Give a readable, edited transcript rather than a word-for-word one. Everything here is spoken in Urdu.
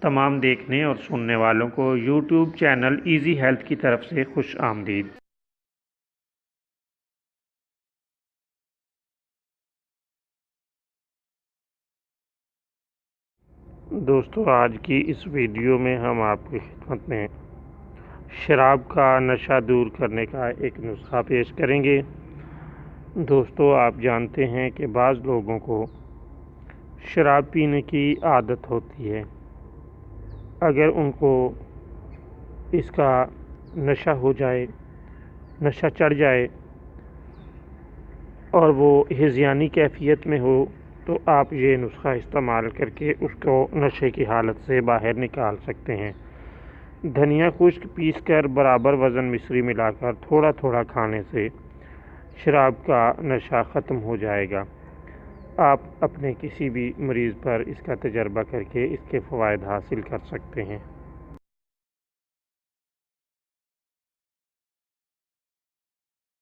تمام دیکھنے اور سننے والوں کو یوٹیوب چینل ایزی ہیلتھ کی طرف سے خوش آمدید۔ دوستو، آج کی اس ویڈیو میں ہم آپ کی خدمت میں شراب کا نشہ دور کرنے کا ایک نسخہ پیش کریں گے۔ دوستو، آپ جانتے ہیں کہ بعض لوگوں کو شراب پینے کی عادت ہوتی ہے۔ اگر ان کو اس کا نشہ ہو جائے، نشہ چڑھ جائے اور وہ ہذیانی کیفیت میں ہو تو آپ یہ نسخہ استعمال کر کے اس کو نشے کی حالت سے باہر نکال سکتے ہیں۔ دھنیا خشک پیس کر برابر وزن مصری ملا کر تھوڑا تھوڑا کھانے سے شراب کا نشہ ختم ہو جائے گا۔ آپ اپنے کسی بھی مریض پر اس کا تجربہ کر کے اس کے فوائد حاصل کر سکتے ہیں۔